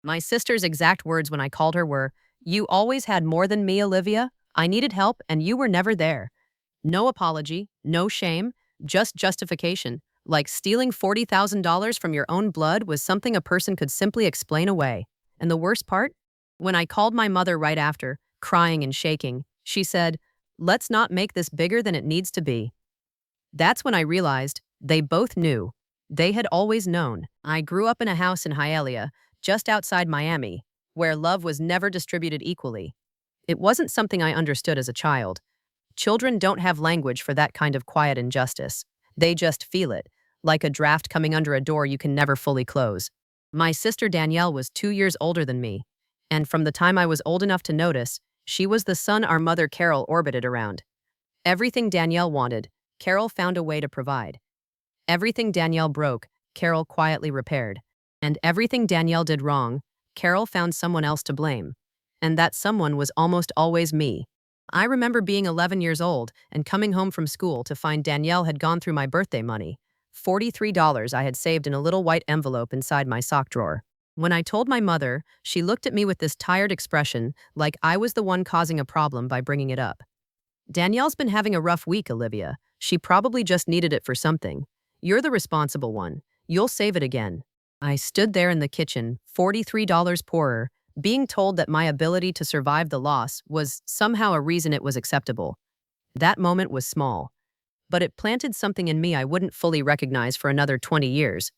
My sister's exact words when I called her were, "You always had more than me, Olivia. I needed help and you were never there." No apology, no shame, just justification. Like stealing $40,000 from your own blood was something a person could simply explain away. And the worst part? When I called my mother right after, crying and shaking, she said, "Let's not make this bigger than it needs to be." That's when I realized they both knew. They had always known. I grew up in a house in Hialeah, just outside Miami, where love was never distributed equally. It wasn't something I understood as a child. Children don't have language for that kind of quiet injustice. They just feel it, like a draft coming under a door you can never fully close. My sister Danielle was 2 years older than me, and from the time I was old enough to notice, she was the sun our mother Carol orbited around. Everything Danielle wanted, Carol found a way to provide. Everything Danielle broke, Carol quietly repaired. And everything Danielle did wrong, Carol found someone else to blame. And that someone was almost always me. I remember being 11 years old and coming home from school to find Danielle had gone through my birthday money, $43 I had saved in a little white envelope inside my sock drawer. When I told my mother, she looked at me with this tired expression, like I was the one causing a problem by bringing it up. "Danielle's been having a rough week, Olivia. She probably just needed it for something. You're the responsible one. You'll save it again." I stood there in the kitchen, $43 poorer, being told that my ability to survive the loss was somehow a reason it was acceptable. That moment was small, but it planted something in me I wouldn't fully recognize for another 20 years.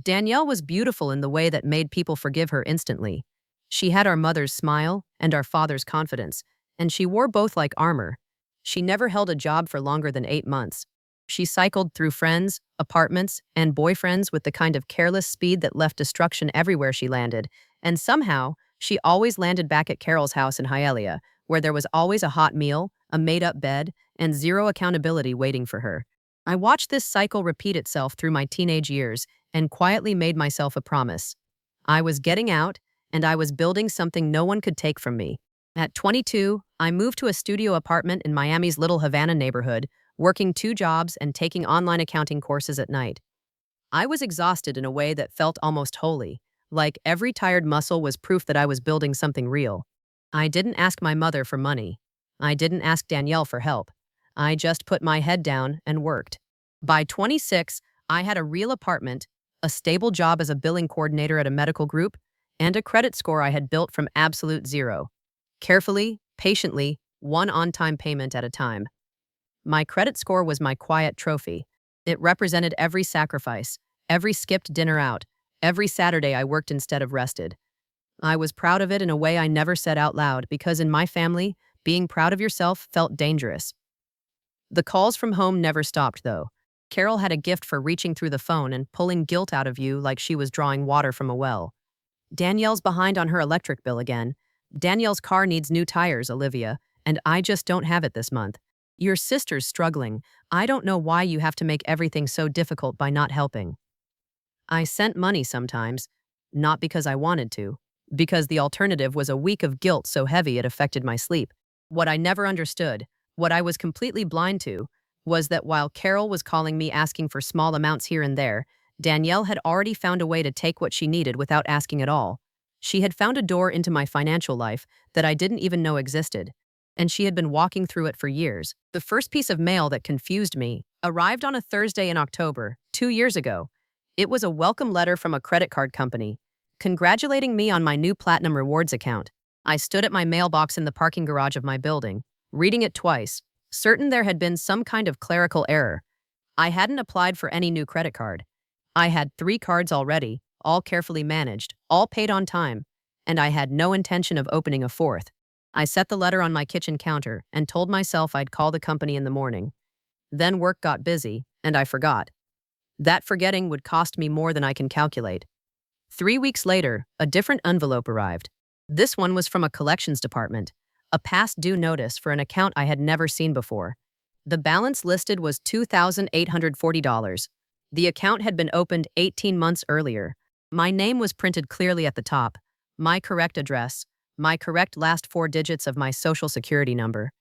Danielle was beautiful in the way that made people forgive her instantly. She had our mother's smile and our father's confidence, and she wore both like armor. She never held a job for longer than 8 months. She cycled through friends, apartments, and boyfriends with the kind of careless speed that left destruction everywhere she landed, and somehow, she always landed back at Carol's house in Hialeah, where there was always a hot meal, a made-up bed, and zero accountability waiting for her. I watched this cycle repeat itself through my teenage years and quietly made myself a promise. I was getting out, and I was building something no one could take from me. At 22, I moved to a studio apartment in Miami's Little Havana neighborhood, working 2 jobs and taking online accounting courses at night. I was exhausted in a way that felt almost holy, like every tired muscle was proof that I was building something real. I didn't ask my mother for money. I didn't ask Danielle for help. I just put my head down and worked. By 26, I had a real apartment, a stable job as a billing coordinator at a medical group, and a credit score I had built from absolute zero. Carefully, patiently, one on-time payment at a time. My credit score was my quiet trophy. It represented every sacrifice, every skipped dinner out, every Saturday I worked instead of rested. I was proud of it in a way I never said out loud because in my family, being proud of yourself felt dangerous. The calls from home never stopped, though. Carol had a gift for reaching through the phone and pulling guilt out of you like she was drawing water from a well. "Danielle's behind on her electric bill again. Danielle's car needs new tires, Olivia, and I just don't have it this month. Your sister's struggling. I don't know why you have to make everything so difficult by not helping." I sent money sometimes, not because I wanted to, because the alternative was a week of guilt so heavy it affected my sleep. What I never understood, what I was completely blind to, was that while Carol was calling me asking for small amounts here and there, Danielle had already found a way to take what she needed without asking at all. She had found a door into my financial life that I didn't even know existed, and she had been walking through it for years. The first piece of mail that confused me arrived on a Thursday in October, 2 years ago. It was a welcome letter from a credit card company, congratulating me on my new Platinum Rewards account. I stood at my mailbox in the parking garage of my building, reading it twice, certain there had been some kind of clerical error. I hadn't applied for any new credit card. I had 3 cards already, all carefully managed, all paid on time, and I had no intention of opening a fourth. I set the letter on my kitchen counter and told myself I'd call the company in the morning. Then work got busy, and I forgot. That forgetting would cost me more than I can calculate. 3 weeks later, a different envelope arrived. This one was from a collections department, a past due notice for an account I had never seen before. The balance listed was $2,840. The account had been opened 18 months earlier. My name was printed clearly at the top, my correct address, my correct last 4 digits of my social security number.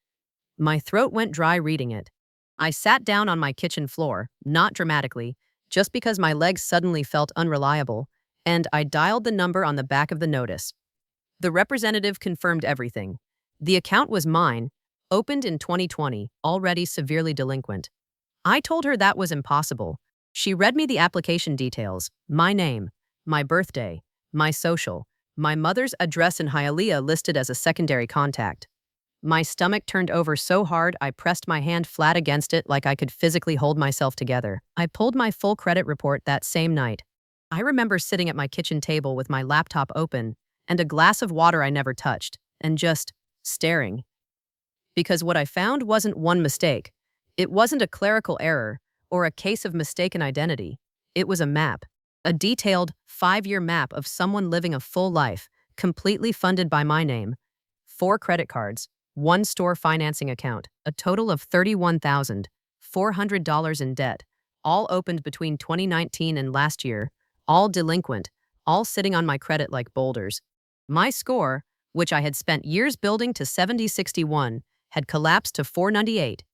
My throat went dry reading it. I sat down on my kitchen floor, not dramatically, just because my legs suddenly felt unreliable, and I dialed the number on the back of the notice. The representative confirmed everything. The account was mine, opened in 2020, already severely delinquent. I told her that was impossible. She read me the application details, my name, my birthday, my social, my mother's address in Hialeah listed as a secondary contact. My stomach turned over so hard I pressed my hand flat against it like I could physically hold myself together. I pulled my full credit report that same night. I remember sitting at my kitchen table with my laptop open and a glass of water I never touched, and just staring. Because what I found wasn't one mistake. It wasn't a clerical error or a case of mistaken identity. It was a map, a detailed 5-year map of someone living a full life, completely funded by my name. 4 credit cards, 1 store financing account, a total of $31,400 in debt, all opened between 2019 and last year, all delinquent, all sitting on my credit like boulders. My score, which I had spent years building to 7061, had collapsed to 498.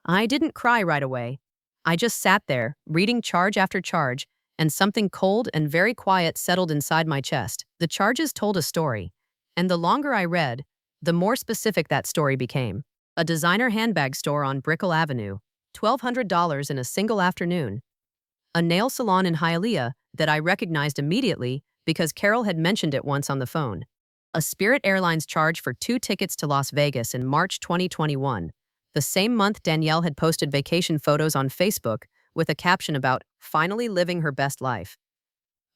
I didn't cry right away. I just sat there, reading charge after charge, and something cold and very quiet settled inside my chest. The charges told a story, and the longer I read, the more specific that story became. A designer handbag store on Brickell Avenue, $1,200 in a single afternoon. A nail salon in Hialeah that I recognized immediately because Carol had mentioned it once on the phone. A Spirit Airlines charge for 2 tickets to Las Vegas in March 2021. The same month Danielle had posted vacation photos on Facebook with a caption about finally living her best life.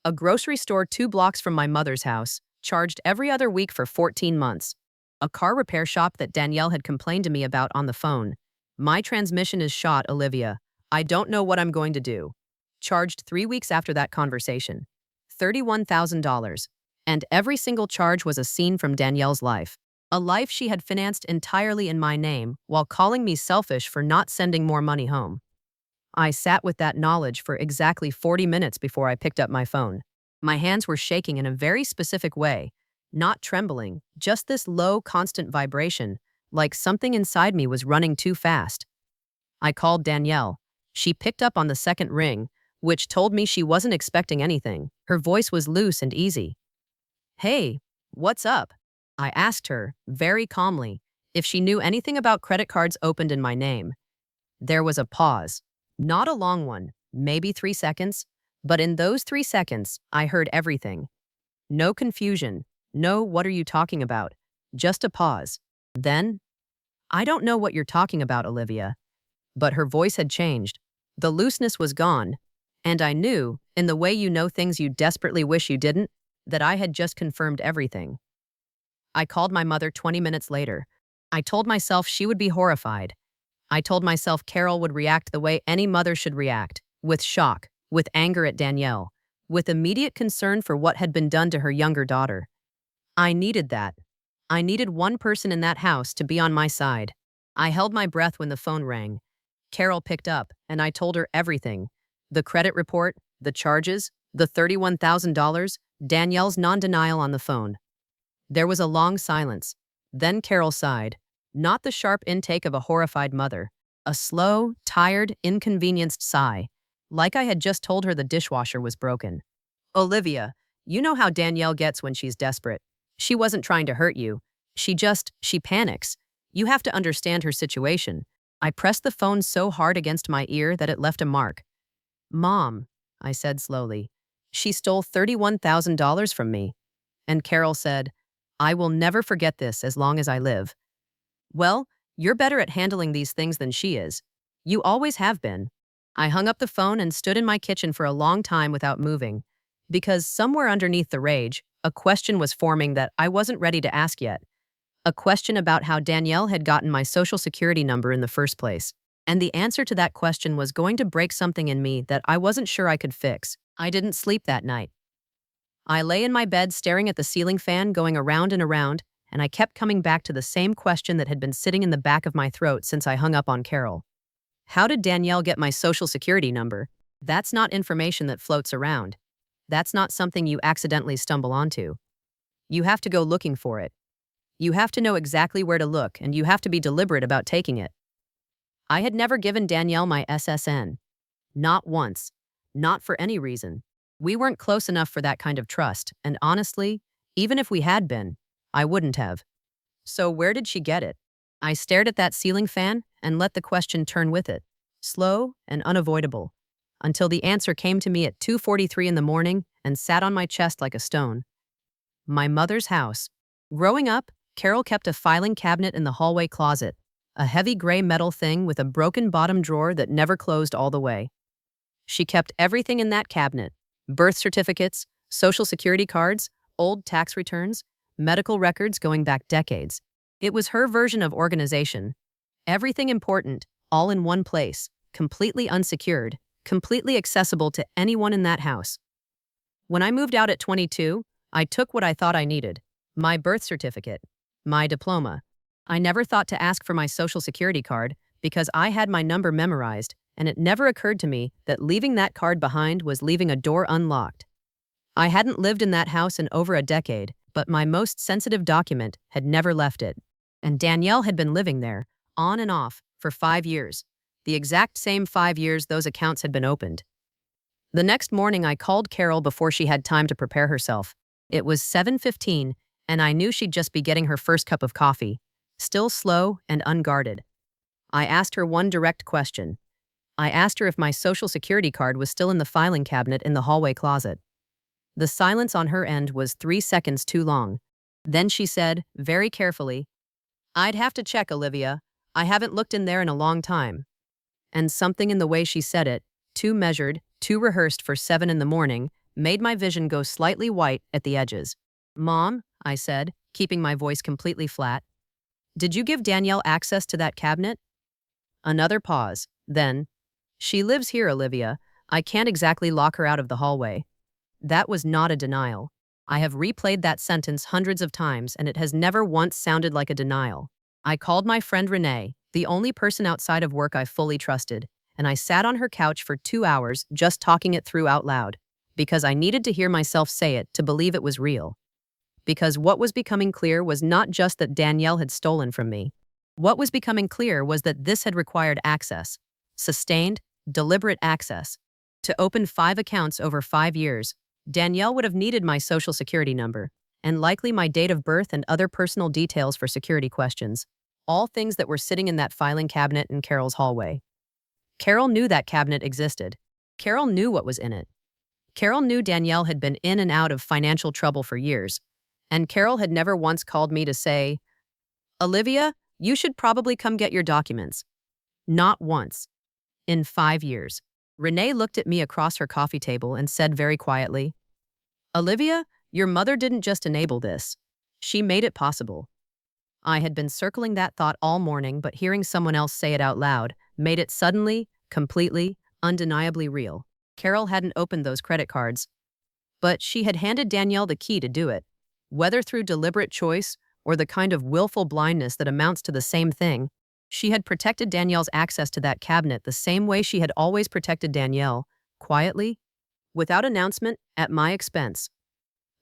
A grocery store 2 blocks from my mother's house, charged every other week for 14 months. A car repair shop that Danielle had complained to me about on the phone. My transmission is shot, Olivia. I don't know what I'm going to do. Charged 3 weeks after that conversation. $31,000. And every single charge was a scene from Danielle's life. A life she had financed entirely in my name while calling me selfish for not sending more money home. I sat with that knowledge for exactly 40 minutes before I picked up my phone. My hands were shaking in a very specific way, not trembling, just this low, constant vibration, like something inside me was running too fast. I called Danielle. She picked up on the second ring, which told me she wasn't expecting anything. Her voice was loose and easy. "Hey, what's up?" I asked her, very calmly, if she knew anything about credit cards opened in my name. There was a pause. Not a long one, maybe 3 seconds, but in those 3 seconds, I heard everything. No confusion, no "what are you talking about?" Just a pause. Then, "I don't know what you're talking about, Olivia." But her voice had changed. The looseness was gone, and I knew, in the way you know things you desperately wish you didn't, that I had just confirmed everything. I called my mother 20 minutes later. I told myself she would be horrified. I told myself Carol would react the way any mother should react, with shock, with anger at Danielle, with immediate concern for what had been done to her younger daughter. I needed that. I needed one person in that house to be on my side. I held my breath when the phone rang. Carol picked up, and I told her everything. The credit report, the charges, the $31,000, Danielle's non-denial on the phone. There was a long silence. Then Carol sighed. Not the sharp intake of a horrified mother. A slow, tired, inconvenienced sigh. Like I had just told her the dishwasher was broken. "Olivia, you know how Danielle gets when she's desperate. She wasn't trying to hurt you. She panics. You have to understand her situation." I pressed the phone so hard against my ear that it left a mark. "Mom," I said slowly, "she stole $31,000 from me." And Carol said, "I will never forget this as long as I live." "Well, you're better at handling these things than she is. You always have been." I hung up the phone and stood in my kitchen for a long time without moving, because somewhere underneath the rage, a question was forming that I wasn't ready to ask yet. A question about how Danielle had gotten my social security number in the first place. And the answer to that question was going to break something in me that I wasn't sure I could fix. I didn't sleep that night. I lay in my bed staring at the ceiling fan going around and around, and I kept coming back to the same question that had been sitting in the back of my throat since I hung up on Carol. How did Danielle get my social security number? That's not information that floats around. That's not something you accidentally stumble onto. You have to go looking for it. You have to know exactly where to look, and you have to be deliberate about taking it. I had never given Danielle my SSN. Not once. Not for any reason. We weren't close enough for that kind of trust, and honestly, even if we had been, I wouldn't have. So where did she get it? I stared at that ceiling fan and let the question turn with it, slow and unavoidable, until the answer came to me at 2:43 in the morning and sat on my chest like a stone. My mother's house. Growing up, Carol kept a filing cabinet in the hallway closet, a heavy gray metal thing with a broken bottom drawer that never closed all the way. She kept everything in that cabinet: birth certificates, social security cards, old tax returns, medical records going back decades. It was her version of organization. Everything important, all in one place, completely unsecured, completely accessible to anyone in that house. When I moved out at 22, I took what I thought I needed: my birth certificate, my diploma. I never thought to ask for my social security card because I had my number memorized, and it never occurred to me that leaving that card behind was leaving a door unlocked. I hadn't lived in that house in over a decade, but my most sensitive document had never left it. And Danielle had been living there, on and off, for 5 years. The exact same 5 years those accounts had been opened. The next morning, I called Carol before she had time to prepare herself. It was 7:15, and I knew she'd just be getting her first cup of coffee, still slow and unguarded. I asked her one direct question. I asked her if my social security card was still in the filing cabinet in the hallway closet. The silence on her end was 3 seconds too long. Then she said, very carefully, "I'd have to check, Olivia. I haven't looked in there in a long time." And something in the way she said it, too measured, too rehearsed for 7 in the morning, made my vision go slightly white at the edges. "Mom," I said, keeping my voice completely flat, "did you give Danielle access to that cabinet?" Another pause. Then, "She lives here, Olivia. I can't exactly lock her out of the hallway." That was not a denial. I have replayed that sentence hundreds of times, and it has never once sounded like a denial. I called my friend Renee, the only person outside of work I fully trusted, and I sat on her couch for 2 hours just talking it through out loud, because I needed to hear myself say it to believe it was real. Because what was becoming clear was not just that Danielle had stolen from me. What was becoming clear was that this had required access. Sustained, deliberate access. To open 5 accounts over 5 years, Danielle would have needed my social security number, and likely my date of birth and other personal details for security questions, all things that were sitting in that filing cabinet in Carol's hallway. Carol knew that cabinet existed. Carol knew what was in it. Carol knew Danielle had been in and out of financial trouble for years, and Carol had never once called me to say, "Olivia, you should probably come get your documents." Not once. In 5 years. Renee looked at me across her coffee table and said very quietly, "Olivia, your mother didn't just enable this. She made it possible." I had been circling that thought all morning, but hearing someone else say it out loud made it suddenly, completely, undeniably real. Carol hadn't opened those credit cards, but she had handed Danielle the key to do it. Whether through deliberate choice or the kind of willful blindness that amounts to the same thing, she had protected Danielle's access to that cabinet the same way she had always protected Danielle, quietly, without announcement, at my expense.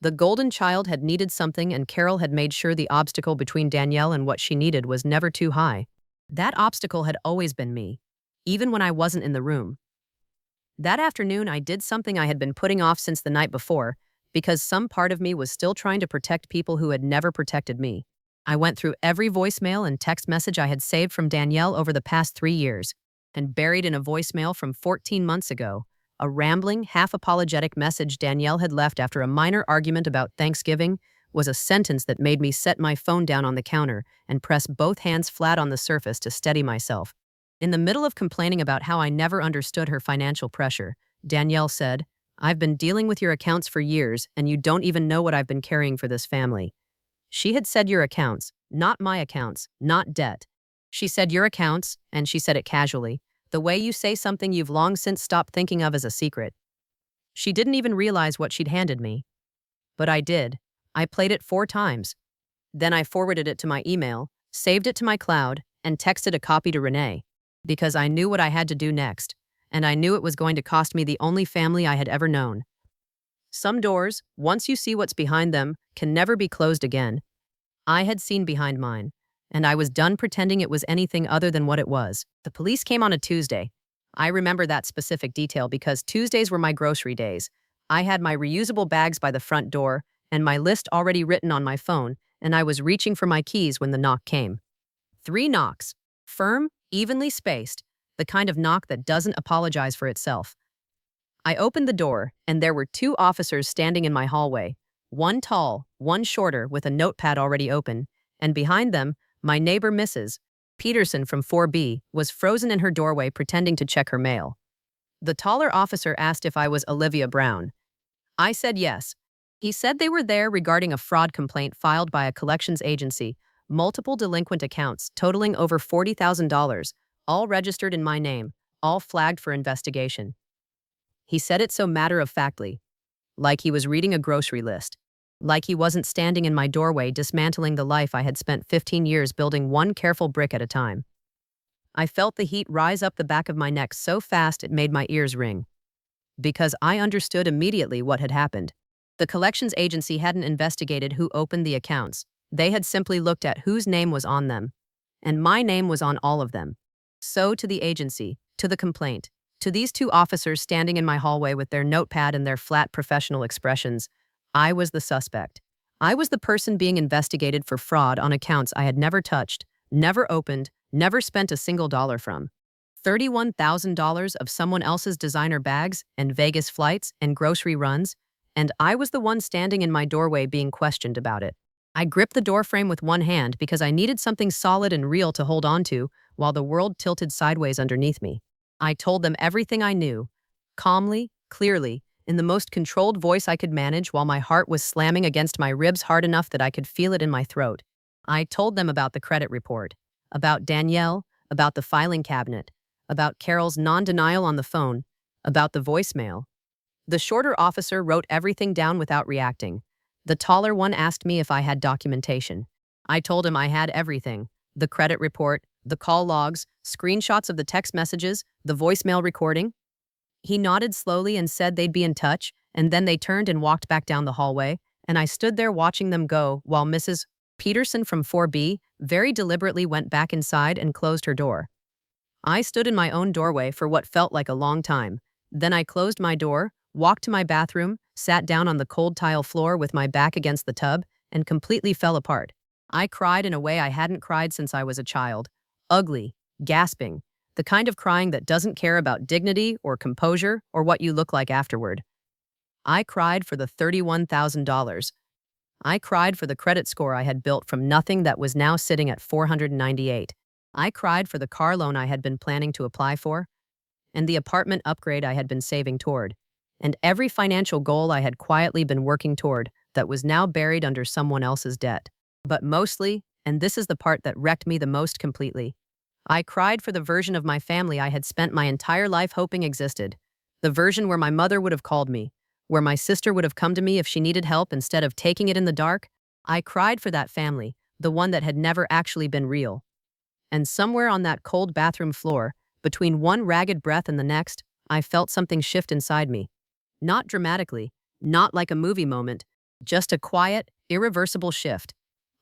The golden child had needed something, and Carol had made sure the obstacle between Danielle and what she needed was never too high. That obstacle had always been me, even when I wasn't in the room. That afternoon, I did something I had been putting off since the night before, because some part of me was still trying to protect people who had never protected me. I went through every voicemail and text message I had saved from Danielle over the past 3 years, and buried in a voicemail from 14 months ago, a rambling, half-apologetic message Danielle had left after a minor argument about Thanksgiving was a sentence that made me set my phone down on the counter and press both hands flat on the surface to steady myself. In the middle of complaining about how I never understood her financial pressure, Danielle said, "I've been dealing with your accounts for years, and you don't even know what I've been carrying for this family." She had said your accounts, not my accounts, not debt. She said your accounts, and she said it casually, the way you say something you've long since stopped thinking of as a secret. She didn't even realize what she'd handed me. But I did. I played it 4 times. Then I forwarded it to my email, saved it to my cloud, and texted a copy to Renee, because I knew what I had to do next, and I knew it was going to cost me the only family I had ever known. Some doors, once you see what's behind them, can never be closed again. I had seen behind mine, and I was done pretending it was anything other than what it was. The police came on a Tuesday. I remember that specific detail because Tuesdays were my grocery days. I had my reusable bags by the front door and my list already written on my phone, and I was reaching for my keys when the knock came. 3 knocks. Firm, evenly spaced, the kind of knock that doesn't apologize for itself. I opened the door, and there were 2 officers standing in my hallway, one tall, one shorter, with a notepad already open, and behind them, my neighbor Mrs. Peterson from 4B was frozen in her doorway pretending to check her mail. The taller officer asked if I was Olivia Brown. I said yes. He said they were there regarding a fraud complaint filed by a collections agency, multiple delinquent accounts totaling over $40,000, all registered in my name, all flagged for investigation. He said it so matter-of-factly, like he was reading a grocery list, like he wasn't standing in my doorway dismantling the life I had spent 15 years building one careful brick at a time. I felt the heat rise up the back of my neck so fast it made my ears ring. Because I understood immediately what had happened. The collections agency hadn't investigated who opened the accounts. They had simply looked at whose name was on them. And my name was on all of them. So to the agency, to the complaint, to these 2 officers standing in my hallway with their notepad and their flat professional expressions, I was the suspect. I was the person being investigated for fraud on accounts I had never touched, never opened, never spent a single dollar from. $31,000 of someone else's designer bags and Vegas flights and grocery runs, and I was the one standing in my doorway being questioned about it. I gripped the doorframe with one hand because I needed something solid and real to hold on to while the world tilted sideways underneath me. I told them everything I knew, calmly, clearly, in the most controlled voice I could manage while my heart was slamming against my ribs hard enough that I could feel it in my throat. I told them about the credit report, about Danielle, about the filing cabinet, about Carol's non-denial on the phone, about the voicemail. The shorter officer wrote everything down without reacting. The taller one asked me if I had documentation. I told him I had everything: the credit report, the call logs, screenshots of the text messages, the voicemail recording. He nodded slowly and said they'd be in touch, and then they turned and walked back down the hallway, and I stood there watching them go while Mrs. Peterson from 4B very deliberately went back inside and closed her door. I stood in my own doorway for what felt like a long time. Then I closed my door, walked to my bathroom, sat down on the cold tile floor with my back against the tub, and completely fell apart. I cried in a way I hadn't cried since I was a child. Ugly, gasping, the kind of crying that doesn't care about dignity or composure or what you look like afterward. I cried for the $31,000. I cried for the credit score I had built from nothing that was now sitting at 498. I cried for the car loan I had been planning to apply for, and the apartment upgrade I had been saving toward, and every financial goal I had quietly been working toward that was now buried under someone else's debt. But mostly, and this is the part that wrecked me the most completely, I cried for the version of my family I had spent my entire life hoping existed, the version where my mother would have called me, where my sister would have come to me if she needed help instead of taking it in the dark. I cried for that family, the one that had never actually been real. And somewhere on that cold bathroom floor, between one ragged breath and the next, I felt something shift inside me. Not dramatically, not like a movie moment, just a quiet, irreversible shift,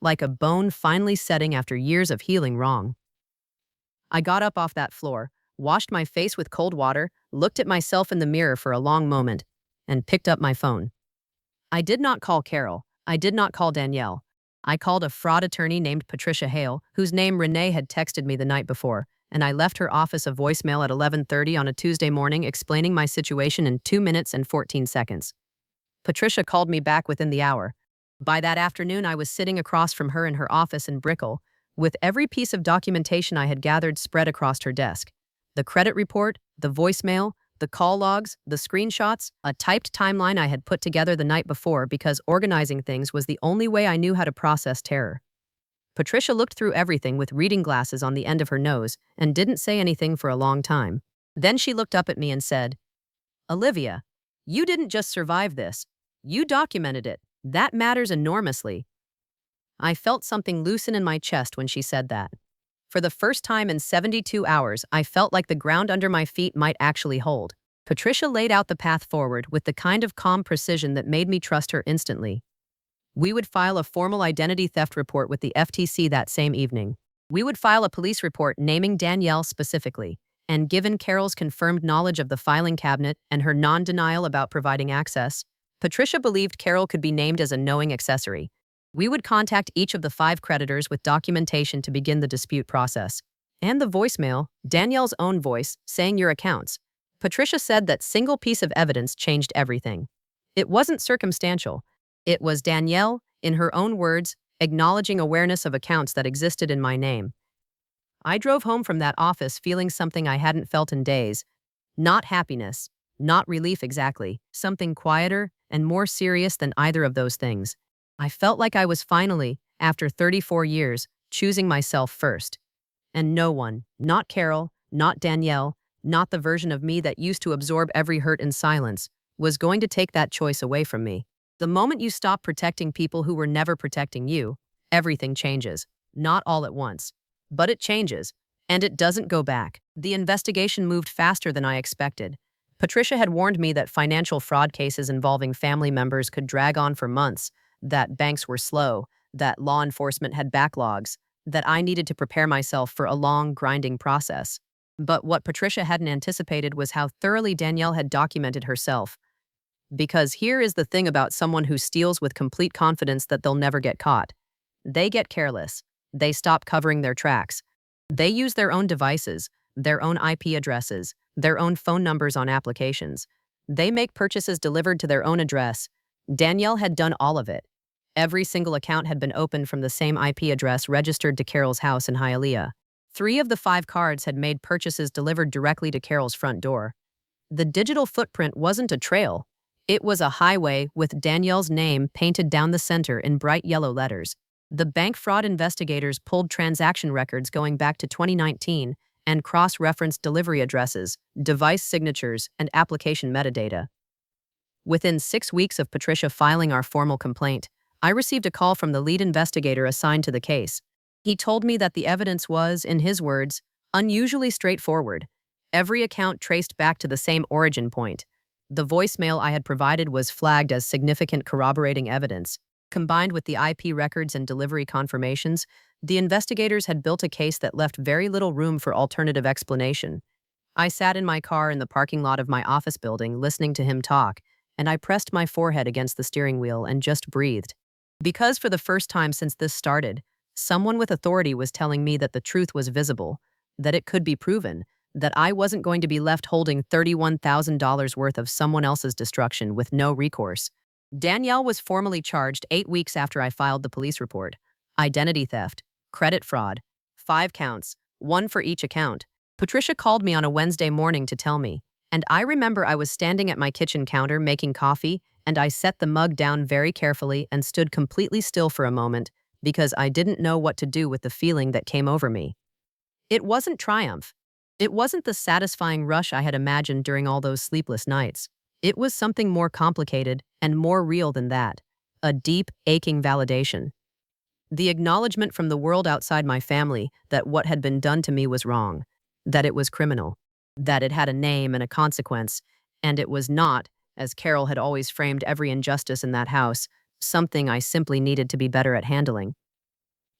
like a bone finally setting after years of healing wrong. I got up off that floor, washed my face with cold water, looked at myself in the mirror for a long moment, and picked up my phone. I did not call Carol. I did not call Danielle. I called a fraud attorney named Patricia Hale, whose name Renee had texted me the night before, and I left her office a voicemail at 11:30 on a Tuesday morning explaining my situation in 2 minutes and 14 seconds. Patricia called me back within the hour. By that afternoon, I was sitting across from her in her office in Brickell, with every piece of documentation I had gathered spread across her desk. The credit report, the voicemail, the call logs, the screenshots, a typed timeline I had put together the night before because organizing things was the only way I knew how to process terror. Patricia looked through everything with reading glasses on the end of her nose and didn't say anything for a long time. Then she looked up at me and said, "Olivia, you didn't just survive this. You documented it. That matters enormously." I felt something loosen in my chest when she said that. For the first time in 72 hours, I felt like the ground under my feet might actually hold. Patricia laid out the path forward with the kind of calm precision that made me trust her instantly. We would file a formal identity theft report with the FTC that same evening. We would file a police report naming Danielle specifically, And given Carol's confirmed knowledge of the filing cabinet and her non-denial about providing access, Patricia believed Carol could be named as a knowing accessory. We would contact each of the 5 creditors with documentation to begin the dispute process. And the voicemail, Danielle's own voice, saying your accounts. Patricia said that single piece of evidence changed everything. It wasn't circumstantial. It was Danielle, in her own words, acknowledging awareness of accounts that existed in my name. I drove home from that office feeling something I hadn't felt in days. Not happiness, not relief exactly, something quieter and more serious than either of those things. I felt like I was finally, after 34 years, choosing myself first. And no one, not Carol, not Danielle, not the version of me that used to absorb every hurt in silence, was going to take that choice away from me. The moment you stop protecting people who were never protecting you, everything changes. Not all at once. But it changes. And it doesn't go back. The investigation moved faster than I expected. Patricia had warned me that financial fraud cases involving family members could drag on for months, that banks were slow, that law enforcement had backlogs, that I needed to prepare myself for a long, grinding process. But what Patricia hadn't anticipated was how thoroughly Danielle had documented herself. Because here is the thing about someone who steals with complete confidence that they'll never get caught. They get careless. They stop covering their tracks. They use their own devices, their own IP addresses, their own phone numbers on applications. They make purchases delivered to their own address. Danielle had done all of it. Every single account had been opened from the same IP address registered to Carol's house in Hialeah. 3 of the 5 cards had made purchases delivered directly to Carol's front door. The digital footprint wasn't a trail. It was a highway with Danielle's name painted down the center in bright yellow letters. The bank fraud investigators pulled transaction records going back to 2019 and cross-referenced delivery addresses, device signatures, and application metadata. Within 6 weeks of Patricia filing our formal complaint, I received a call from the lead investigator assigned to the case. He told me that the evidence was, in his words, unusually straightforward. Every account traced back to the same origin point. The voicemail I had provided was flagged as significant corroborating evidence. Combined with the IP records and delivery confirmations, the investigators had built a case that left very little room for alternative explanation. I sat in my car in the parking lot of my office building listening to him talk, and I pressed my forehead against the steering wheel and just breathed. Because for the first time since this started, someone with authority was telling me that the truth was visible, that it could be proven, that I wasn't going to be left holding $31,000 worth of someone else's destruction with no recourse. Danielle was formally charged 8 weeks after I filed the police report. Identity theft, credit fraud, 5 counts, 1 for each account. Patricia called me on a Wednesday morning to tell me, and I remember I was standing at my kitchen counter making coffee, and I set the mug down very carefully and stood completely still for a moment because I didn't know what to do with the feeling that came over me. It wasn't triumph. It wasn't the satisfying rush I had imagined during all those sleepless nights. It was something more complicated and more real than that. A deep, aching validation. The acknowledgement from the world outside my family that what had been done to me was wrong, that it was criminal, that it had a name and a consequence, and it was not, as Carol had always framed every injustice in that house, something I simply needed to be better at handling.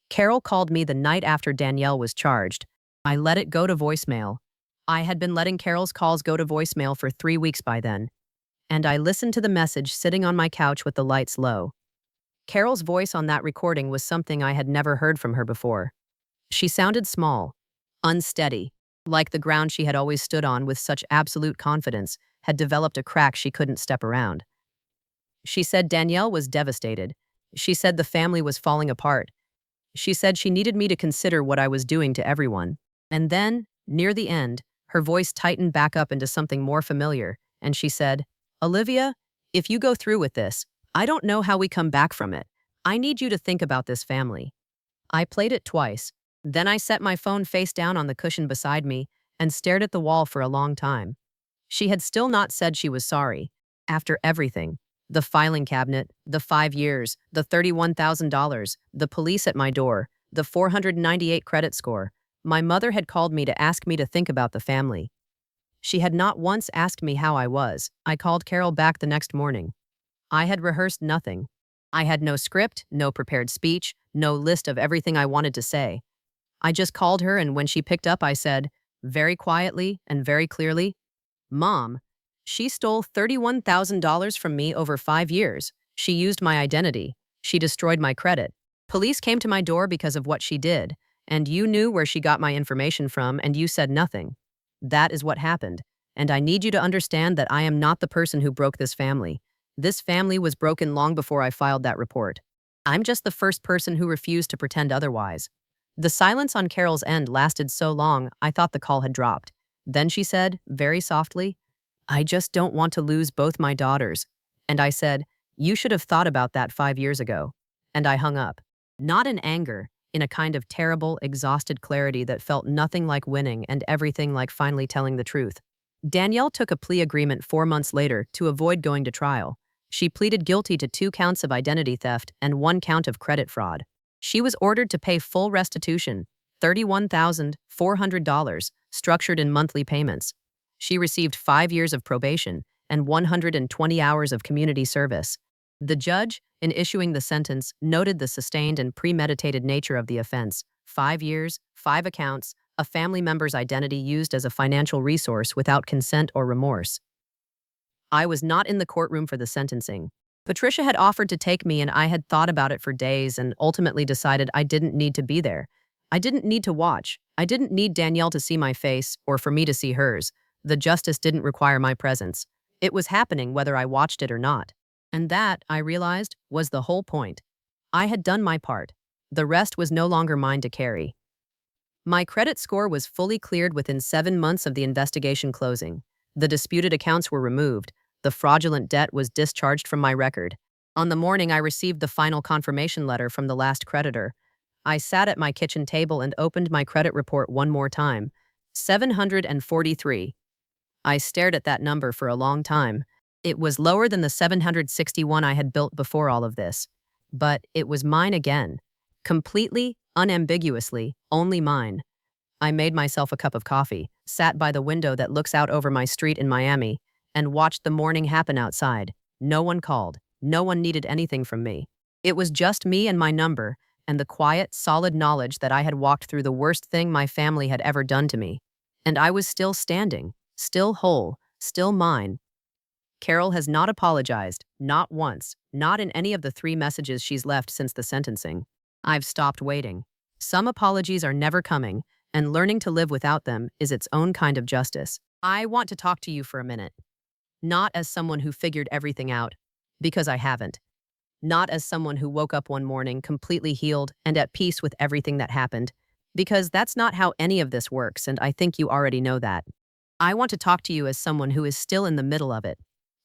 Carol called me the night after Danielle was charged. I let it go to voicemail. I had been letting Carol's calls go to voicemail for 3 weeks by then, and I listened to the message sitting on my couch with the lights low. Carol's voice on that recording was something I had never heard from her before. She sounded small, unsteady, like the ground she had always stood on with such absolute confidence had developed a crack she couldn't step around. She said Danielle was devastated. She said the family was falling apart. She said she needed me to consider what I was doing to everyone. And then, near the end, her voice tightened back up into something more familiar, and she said, "Olivia, if you go through with this, I don't know how we come back from it. I need you to think about this family." I played it twice. Then I set my phone face down on the cushion beside me and stared at the wall for a long time. She had still not said she was sorry. After everything, the filing cabinet, the 5 years, the $31,000, the police at my door, the 498 credit score, my mother had called me to ask me to think about the family. She had not once asked me how I was. I called Carol back the next morning. I had rehearsed nothing. I had no script, no prepared speech, no list of everything I wanted to say. I just called her, and when she picked up, I said, very quietly and very clearly, "Mom, she stole $31,000 from me over 5 years. She used my identity. She destroyed my credit. Police came to my door because of what she did, and you knew where she got my information from and you said nothing. That is what happened, and I need you to understand that I am not the person who broke this family. This family was broken long before I filed that report. I'm just the first person who refused to pretend otherwise." The silence on Carol's end lasted so long, I thought the call had dropped. Then she said, very softly, "I just don't want to lose both my daughters." And I said, "You should have thought about that 5 years ago." And I hung up. Not in anger, in a kind of terrible, exhausted clarity that felt nothing like winning and everything like finally telling the truth. Danielle took a plea agreement 4 months later to avoid going to trial. She pleaded guilty to 2 counts of identity theft and 1 count of credit fraud. She was ordered to pay full restitution, $31,400, structured in monthly payments. She received 5 years of probation and 120 hours of community service. The judge, in issuing the sentence, noted the sustained and premeditated nature of the offense: 5 years, 5 accounts, a family member's identity used as a financial resource without consent or remorse. I was not in the courtroom for the sentencing. Patricia had offered to take me, and I had thought about it for days and ultimately decided I didn't need to be there. I didn't need to watch. I didn't need Danielle to see my face or for me to see hers. The justice didn't require my presence. It was happening whether I watched it or not. And that, I realized, was the whole point. I had done my part. The rest was no longer mine to carry. My credit score was fully cleared within 7 months of the investigation closing. The disputed accounts were removed. The fraudulent debt was discharged from my record. On the morning I received the final confirmation letter from the last creditor, I sat at my kitchen table and opened my credit report one more time. 743. I stared at that number for a long time. It was lower than the 761 I had built before all of this. But it was mine again. Completely, unambiguously, only mine. I made myself a cup of coffee, sat by the window that looks out over my street in Miami, and watched the morning happen outside. No one called. No one needed anything from me. It was just me and my number, and the quiet, solid knowledge that I had walked through the worst thing my family had ever done to me. And I was still standing, still whole, still mine. Carol has not apologized, not once, not in any of the 3 messages she's left since the sentencing. I've stopped waiting. Some apologies are never coming, and learning to live without them is its own kind of justice. I want to talk to you for a minute. Not as someone who figured everything out, because I haven't. Not as someone who woke up one morning completely healed and at peace with everything that happened, because that's not how any of this works, and I think you already know that. I want to talk to you as someone who is still in the middle of it.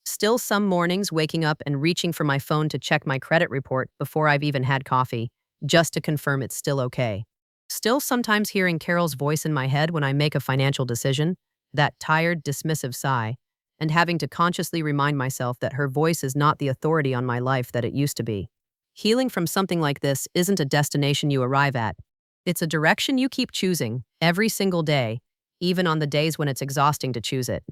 Still some mornings waking up and reaching for my phone to check my credit report before I've even had coffee, just to confirm it's still okay. Still sometimes hearing Carol's voice in my head when I make a financial decision, that tired, dismissive sigh, and having to consciously remind myself that her voice is not the authority on my life that it used to be. Healing from something like this isn't a destination you arrive at. It's a direction you keep choosing every single day, even on the days when it's exhausting to choose it.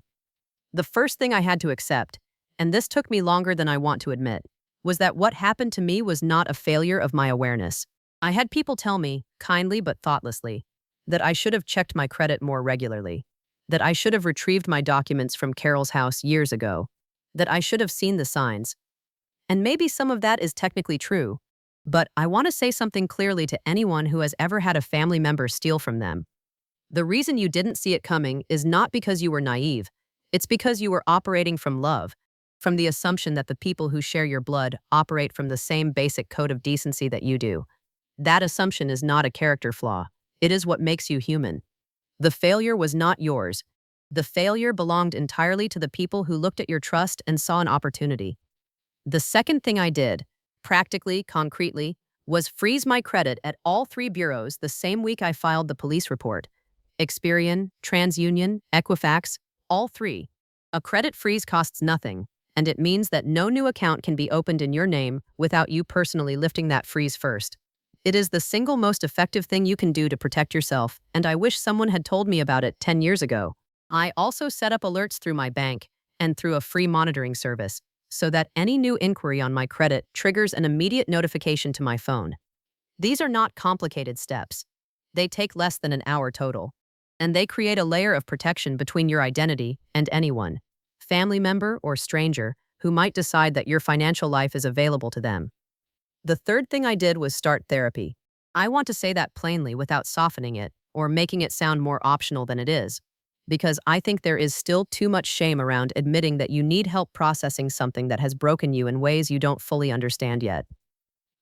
The first thing I had to accept, and this took me longer than I want to admit, was that what happened to me was not a failure of my awareness. I had people tell me, kindly but thoughtlessly, that I should have checked my credit more regularly, that I should have retrieved my documents from Carol's house years ago, that I should have seen the signs. And maybe some of that is technically true, but I want to say something clearly to anyone who has ever had a family member steal from them. The reason you didn't see it coming is not because you were naive. It's because you were operating from love, from the assumption that the people who share your blood operate from the same basic code of decency that you do. That assumption is not a character flaw. It is what makes you human. The failure was not yours. The failure belonged entirely to the people who looked at your trust and saw an opportunity. The second thing I did, practically, concretely, was freeze my credit at all 3 bureaus the same week I filed the police report. Experian, TransUnion, Equifax, all 3. A credit freeze costs nothing, and it means that no new account can be opened in your name without you personally lifting that freeze first. It is the single most effective thing you can do to protect yourself, and I wish someone had told me about it 10 years ago. I also set up alerts through my bank and through a free monitoring service, so that any new inquiry on my credit triggers an immediate notification to my phone. These are not complicated steps. They take less than an hour total. And they create a layer of protection between your identity and anyone, family member or stranger, who might decide that your financial life is available to them. The third thing I did was start therapy. I want to say that plainly without softening it or making it sound more optional than it is, because I think there is still too much shame around admitting that you need help processing something that has broken you in ways you don't fully understand yet.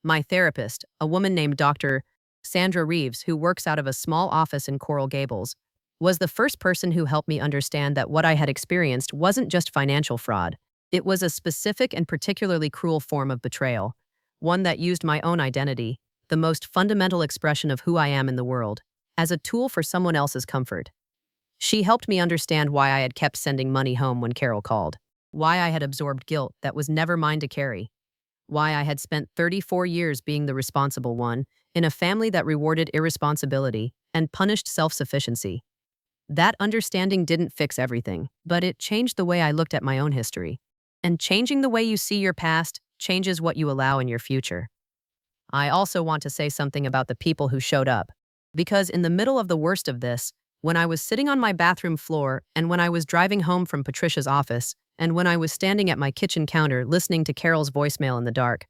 My therapist, a woman named Dr. Sandra Reeves, who works out of a small office in Coral Gables, was the first person who helped me understand that what I had experienced wasn't just financial fraud. It was a specific and particularly cruel form of betrayal, one that used my own identity, the most fundamental expression of who I am in the world, as a tool for someone else's comfort. She helped me understand why I had kept sending money home when Carol called, why I had absorbed guilt that was never mine to carry, why I had spent 34 years being the responsible one in a family that rewarded irresponsibility and punished self-sufficiency. That understanding didn't fix everything, but it changed the way I looked at my own history. And changing the way you see your past changes what you allow in your future. I also want to say something about the people who showed up. Because in the middle of the worst of this, when I was sitting on my bathroom floor, and when I was driving home from Patricia's office, and when I was standing at my kitchen counter listening to Carol's voicemail in the dark,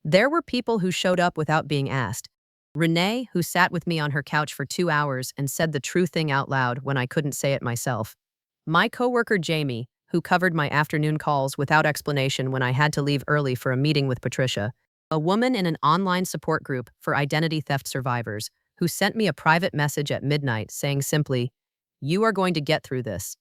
there were people who showed up without being asked. Renee, who sat with me on her couch for 2 hours and said the true thing out loud when I couldn't say it myself. My coworker Jamie, who covered my afternoon calls without explanation when I had to leave early for a meeting with Patricia. A woman in an online support group for identity theft survivors who sent me a private message at midnight saying simply, "You are going to get through this."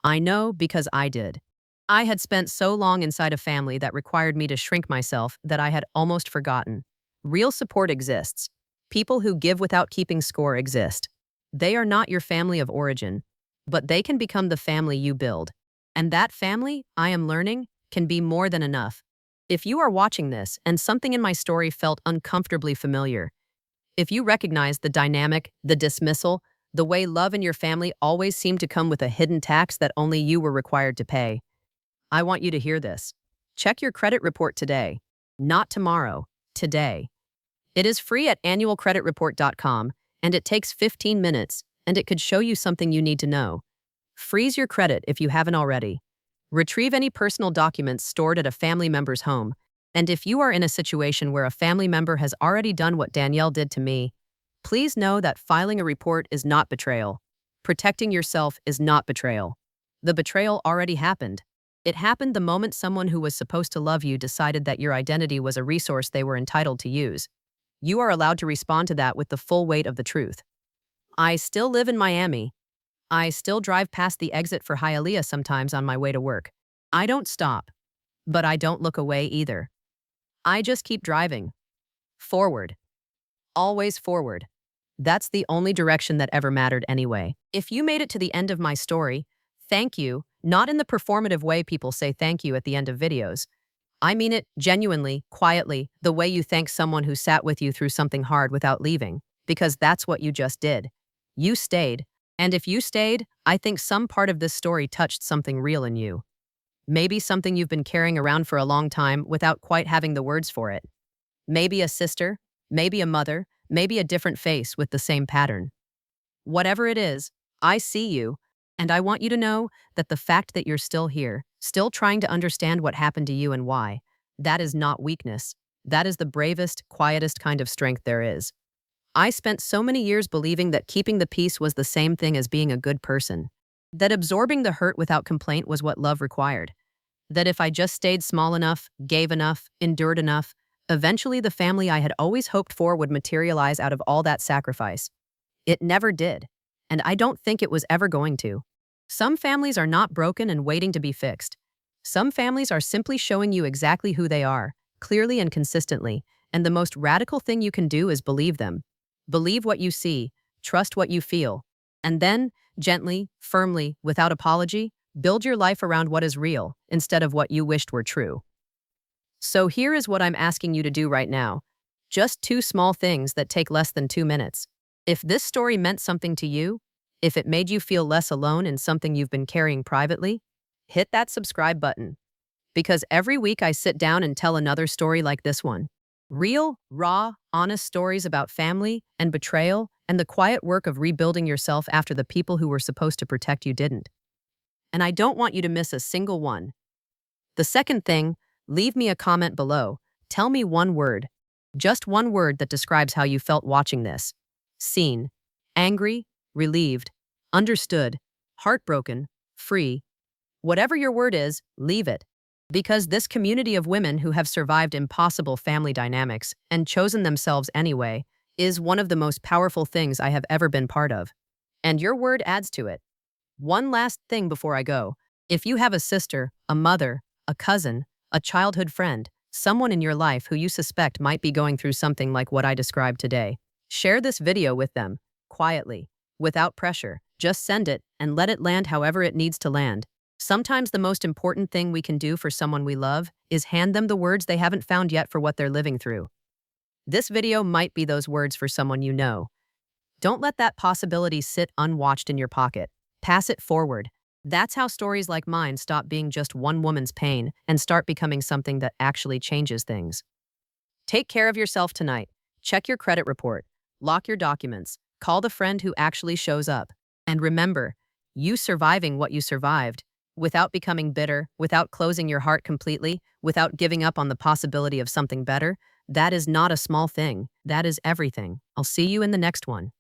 I know because I did. I had spent so long inside a family that required me to shrink myself that I had almost forgotten. Real support exists. People who give without keeping score exist. They are not your family of origin, but they can become the family you build. And that family, I am learning, can be more than enough. If you are watching this and something in my story felt uncomfortably familiar, if you recognize the dynamic, the dismissal, the way love in your family always seemed to come with a hidden tax that only you were required to pay, I want you to hear this. Check your credit report today. Not tomorrow, today. It is free at annualcreditreport.com, and it takes 15 minutes, and it could show you something you need to know. Freeze your credit if you haven't already. Retrieve any personal documents stored at a family member's home. And if you are in a situation where a family member has already done what Danielle did to me, please know that filing a report is not betrayal. Protecting yourself is not betrayal. The betrayal already happened. It happened the moment someone who was supposed to love you decided that your identity was a resource they were entitled to use. You are allowed to respond to that with the full weight of the truth. I still live in Miami. I still drive past the exit for Hialeah sometimes on my way to work. I don't stop, but I don't look away either. I just keep driving. Forward. Always forward. That's the only direction that ever mattered anyway. If you made it to the end of my story, thank you, not in the performative way people say thank you at the end of videos. I mean it genuinely, quietly, the way you thank someone who sat with you through something hard without leaving, because that's what you just did. You stayed. And if you stayed, I think some part of this story touched something real in you. Maybe something you've been carrying around for a long time without quite having the words for it. Maybe a sister, maybe a mother, maybe a different face with the same pattern. Whatever it is, I see you, and I want you to know that the fact that you're still here, still trying to understand what happened to you and why, that is not weakness. That is the bravest, quietest kind of strength there is. I spent so many years believing that keeping the peace was the same thing as being a good person. That absorbing the hurt without complaint was what love required. That if I just stayed small enough, gave enough, endured enough, eventually the family I had always hoped for would materialize out of all that sacrifice. It never did, and I don't think it was ever going to. Some families are not broken and waiting to be fixed. Some families are simply showing you exactly who they are, clearly and consistently, and the most radical thing you can do is believe them. Believe what you see, trust what you feel, and then, gently, firmly, without apology, build your life around what is real instead of what you wished were true. So here is what I'm asking you to do right now. Just 2 small things that take less than 2 minutes. If this story meant something to you, if it made you feel less alone in something you've been carrying privately, hit that subscribe button. Because every week I sit down and tell another story like this one. Real, raw, honest stories about family and betrayal and the quiet work of rebuilding yourself after the people who were supposed to protect you didn't. And I don't want you to miss a single one. The second thing, leave me a comment below. Tell me one word. Just one word that describes how you felt watching this. Seen. Angry, relieved, understood, heartbroken, free. Whatever your word is, leave it. Because this community of women who have survived impossible family dynamics and chosen themselves anyway is one of the most powerful things I have ever been part of. And your word adds to it. One last thing before I go. If you have a sister, a mother, a cousin, a childhood friend, someone in your life who you suspect might be going through something like what I described today, share this video with them, quietly, without pressure. Just send it and let it land however it needs to land. Sometimes the most important thing we can do for someone we love is hand them the words they haven't found yet for what they're living through. This video might be those words for someone you know. Don't let that possibility sit unwatched in your pocket. Pass it forward. That's how stories like mine stop being just one woman's pain and start becoming something that actually changes things. Take care of yourself tonight. Check your credit report. Lock your documents. Call the friend who actually shows up. And remember, you surviving what you survived, without becoming bitter, without closing your heart completely, without giving up on the possibility of something better, that is not a small thing. That is everything. I'll see you in the next one.